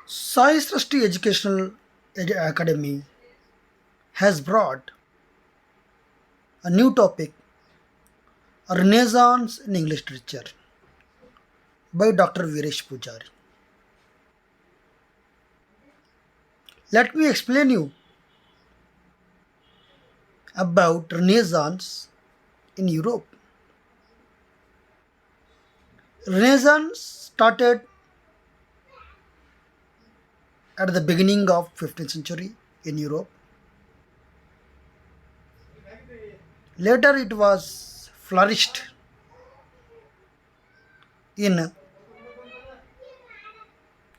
Sai Srishti Educational Academy has brought a new topic, a renaissance in English literature by Dr. Viresh Pujari. Let me explain you about renaissance in Europe. Renaissance started at the beginning of 15th century in Europe. Later it was flourished in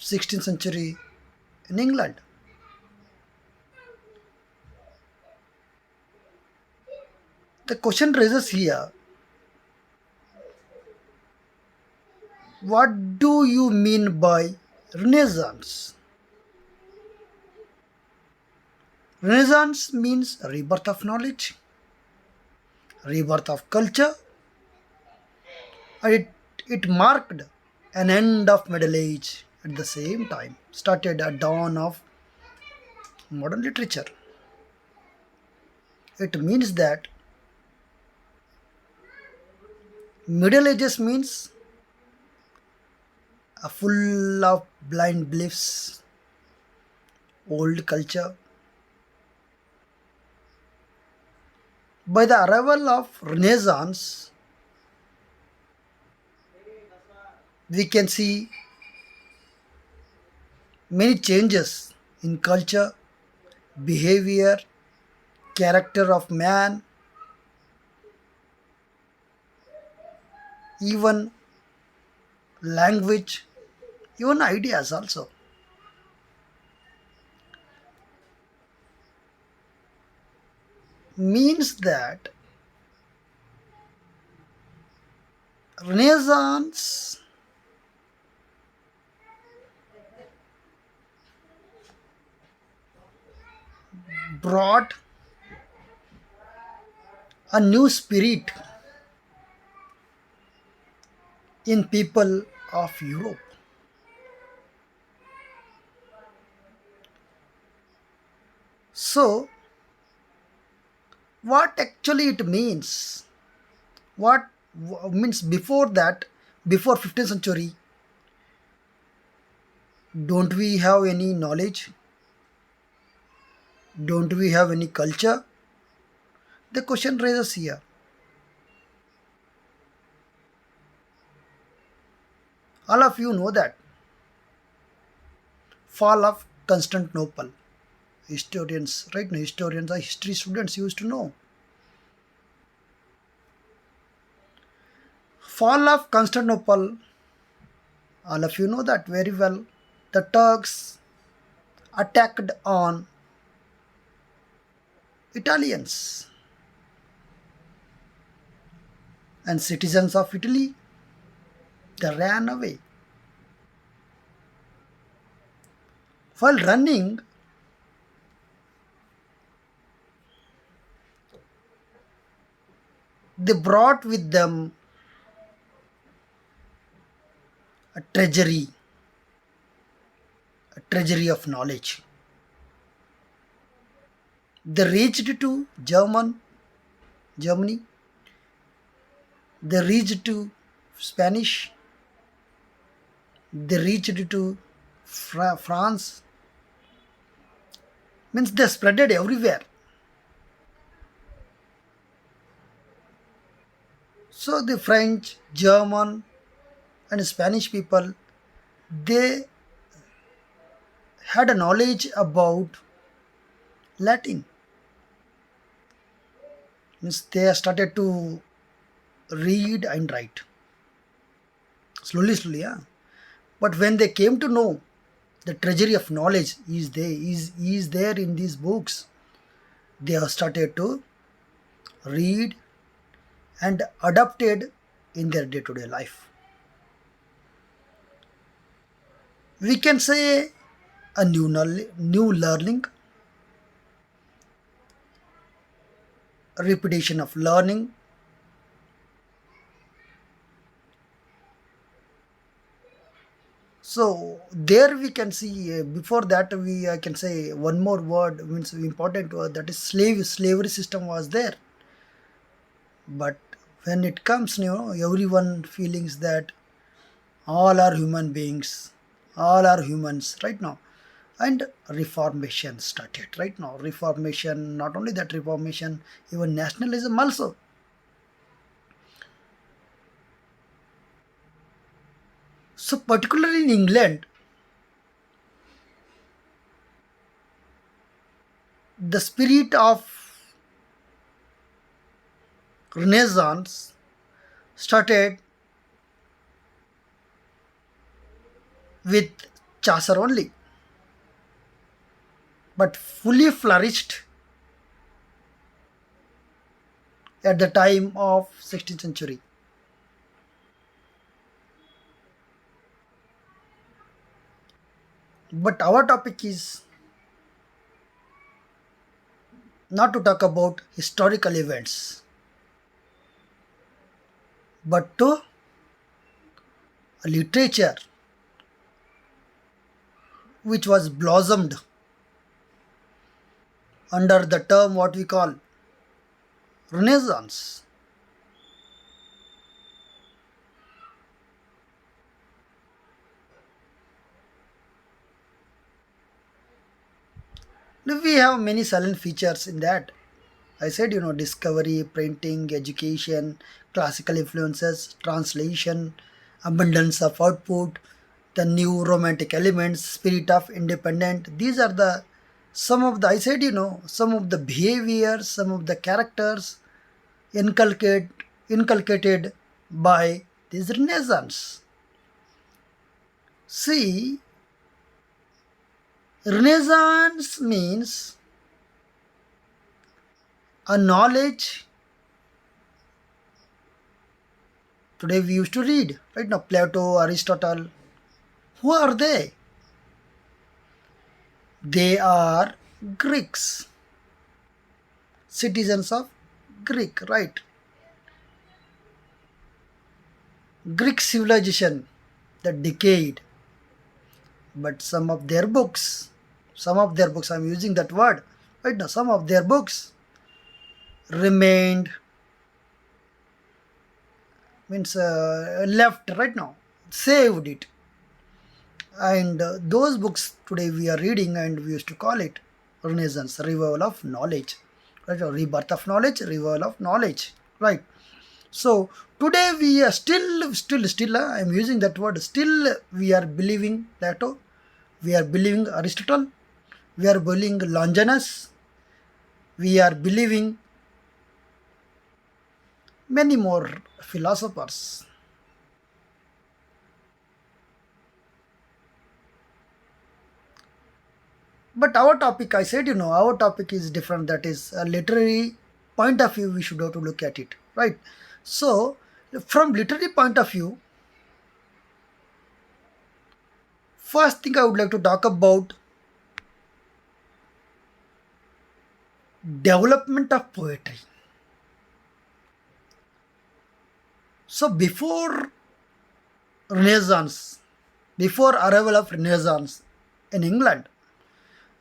16th century in England. The question raises here, what do you mean by Renaissance? Renaissance means rebirth of knowledge, rebirth of culture, and it marked an end of Middle Age at the same time, started a dawn of modern literature. It means that Middle Ages means a full of blind beliefs, old culture. By the arrival of Renaissance, we can see many changes in culture, behavior, character of man, even language, even ideas also. Means that Renaissance brought a new spirit in people of Europe. So, what actually it means? What means before that, before 15th century, don't we have any knowledge? Don't we have any culture? The question raises here. All of you know that fall of Constantinople. Historians, right now, historians or history students used to know. Fall of Constantinople, all of you know that very well. The Turks attacked on Italians and citizens of Italy, they ran away. While running, they brought with them a treasury of knowledge. They reached to Germany, they reached to Spanish, they reached to France. Means they spreaded everywhere. So the French, German, and Spanish people, they had a knowledge about Latin. Means they started to read and write slowly, yeah. But when they came to know the treasury of knowledge is there in these books, they have started to read and adopted in their day-to-day life. We can say a new learning, repetition of learning. So there we can see before that we I can say one more word means important word, that is slavery system was there. But when it comes, everyone feelings that all are human beings, all are humans right now. And reformation started right now. Reformation, not only that reformation, even nationalism also. So particularly in England, the spirit of Renaissance started with Chaucer only, but fully flourished at the time of 16th century. But our topic is not to talk about historical events, but to a literature which was blossomed under the term what we call Renaissance. Now, we have many silent features in that. I said, discovery, printing, education, classical influences, translation, abundance of output, the new romantic elements, spirit of independent. These are the some of the I said, some of the behaviors, some of the characters inculcated by this Renaissance. See, Renaissance means a knowledge. Today we used to read, right now, Plato, Aristotle. Who are they? They are Greeks, citizens of Greek, right? Greek civilization that decayed, but some of their books, I'm using that word, right now, some of their books remained, means left right now, saved it. And those books today we are reading, and we used to call it Renaissance, revival of knowledge, right? Or rebirth of knowledge, revival of knowledge, right? So today we are still, I'm using that word, still we are believing Plato, we are believing Aristotle, we are believing Longinus, we are believing many more philosophers. But our topic, I said, our topic is different. That is a literary point of view, we should have to look at it, right? So, from literary point of view, first thing I would like to talk about development of poetry. So, before Renaissance, before arrival of Renaissance in England,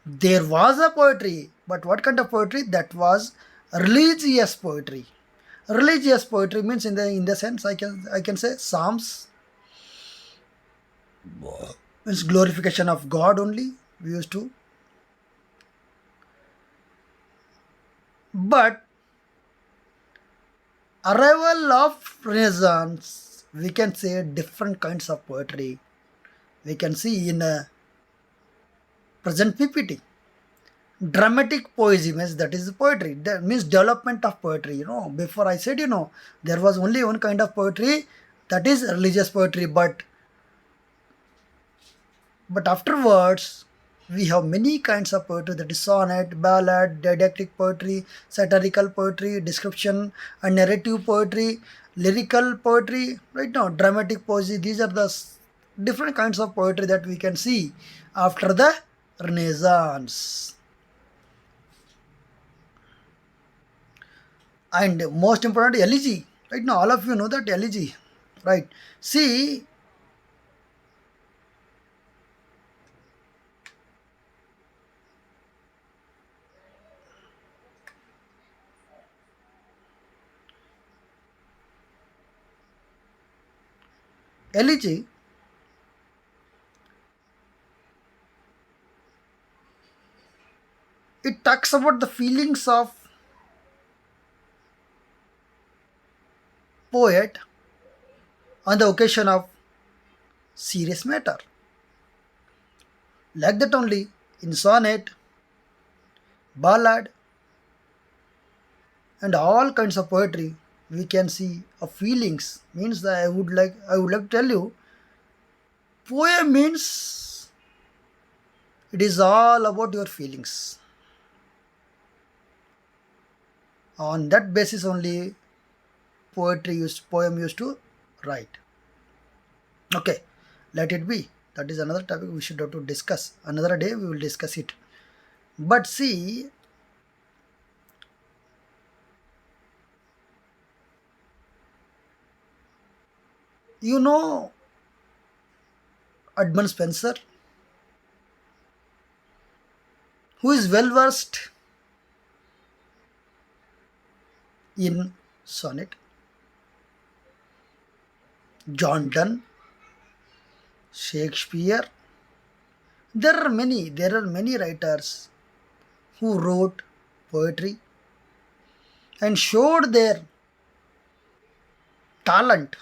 there was a poetry, but what kind of poetry? That was religious poetry. Religious poetry means in the sense I can say psalms, means glorification of God only we used to. But arrival of Renaissance, we can say different kinds of poetry. We can see in present PPT. Dramatic poesy means that is poetry. That means development of poetry. Before I said, there was only one kind of poetry, that is religious poetry. But afterwards, we have many kinds of poetry, that is sonnet, ballad, didactic poetry, satirical poetry, description and narrative poetry, lyrical poetry, right now, dramatic poesy. These are the different kinds of poetry that we can see after the Renaissance. And most important, elegy. Right now, all of you know that elegy, right? See, Elegy, it talks about the feelings of poet on the occasion of serious matter. Like that only in sonnet, ballad, and all kinds of poetry we can see of feelings. Means that I would like to tell you, poem means it is all about your feelings. On that basis only poem used to write. Okay, let it be. That is another topic we should have to discuss. Another day we will discuss it. But see, you know Edmund Spencer, who is well versed in sonnet, John Donne, Shakespeare. There are many writers who wrote poetry and showed their talent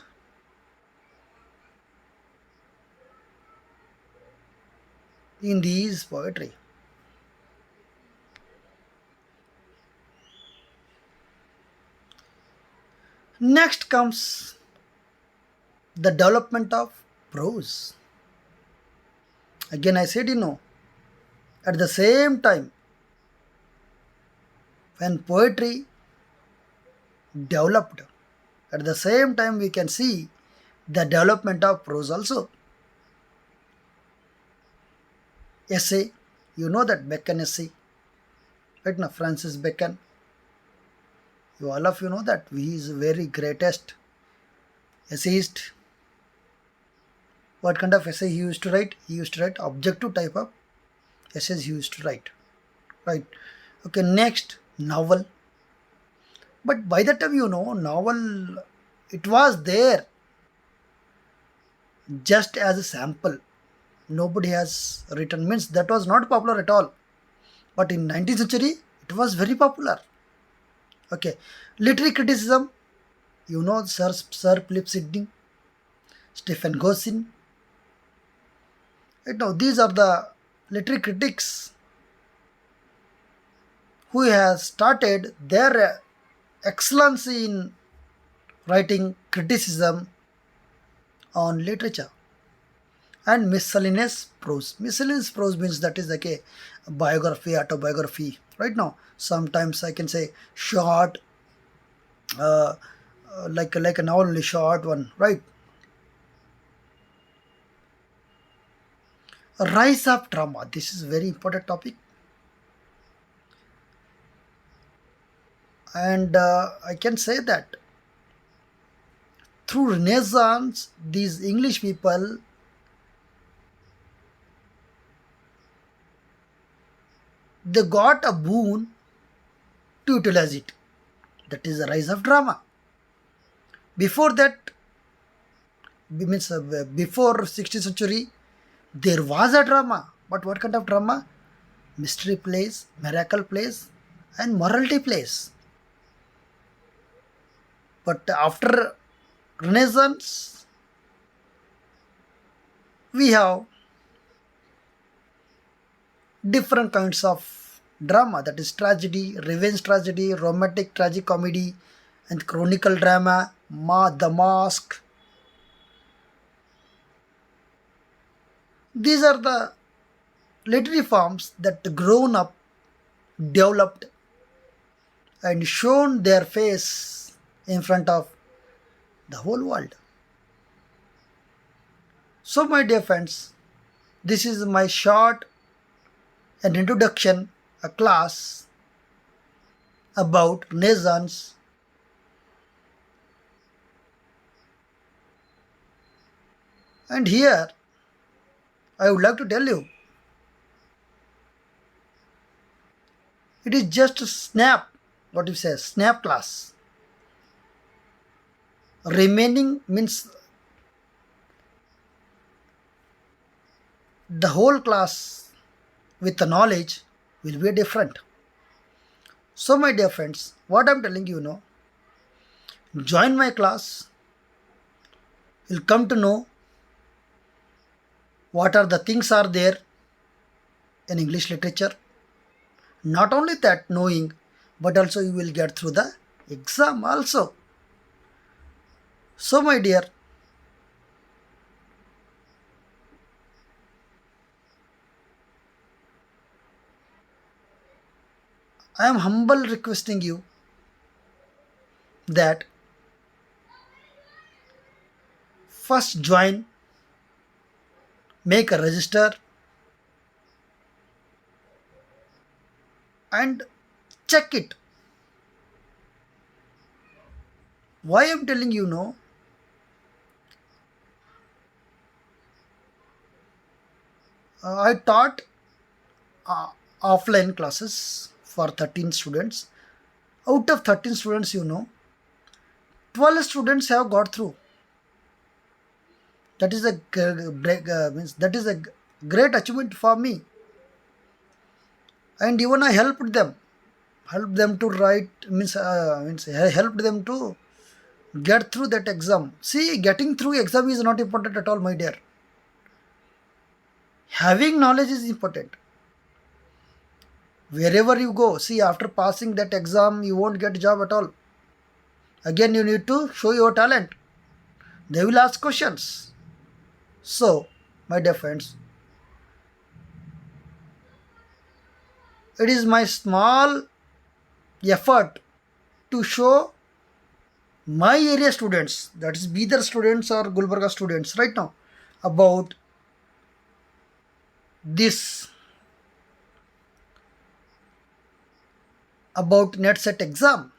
in these poetry. Next comes the development of prose. Again, I said, at the same time, when poetry developed, at the same time, we can see the development of prose also. Essay, you know that Bacon essay, right now, Francis Bacon. You all of you know that he is very greatest essayist. What kind of essay he used to write? He used to write objective type of essays he used to write. Right. Okay, next, novel. But by the time novel, it was there just as a sample. Nobody has written, means that was not popular at all. But in 19th century, it was very popular. Okay, literary criticism, Sir Philip Sidney, Stephen Gossin. These are the literary critics who has started their excellency in writing criticism on literature. And miscellaneous prose. Miscellaneous prose means that is like a biography, autobiography. Right now, sometimes I can say short, uh, like a novel, only short one. Right. Rise of drama. This is a very important topic, and I can say that through Renaissance, these English people, they got a boon to utilize it. That is the rise of drama. Before that, means before 16th century, there was a drama. But what kind of drama? Mystery plays, miracle plays, and morality plays. But after Renaissance, we have different kinds of drama, that is tragedy, revenge tragedy, romantic tragic comedy, and chronicle drama, the mask. These are the literary forms that grown up, developed, and shown their face in front of the whole world. So, my dear friends, this is my short an introduction, a class about Renaissance. And here I would like to tell you, it is just a snap, what you say, snap class. Remaining means the whole class with the knowledge will be different. So, my dear friends, what I'm telling you now, join my class, you'll come to know what are the things are there in English literature. Not only that knowing, but also you will get through the exam also. So, my dear, I am humble requesting you that first join, make a register, and check it. Why I'm telling you no? I taught uh, offline classes for 13 students. Out of 13 students, 12 students have got through. That is a means that is a great achievement for me. And even I helped them to write means I helped them to get through that exam. See, getting through exam is not important at all, my dear. Having knowledge is important. Wherever you go, see, after passing that exam, you won't get a job at all. Again, you need to show your talent. They will ask questions. So, my dear friends, it is my small effort to show my area students, that is Bidar students or Gulbarga students right now, about this, about NetSet exam.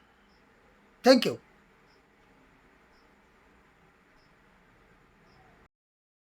Thank you.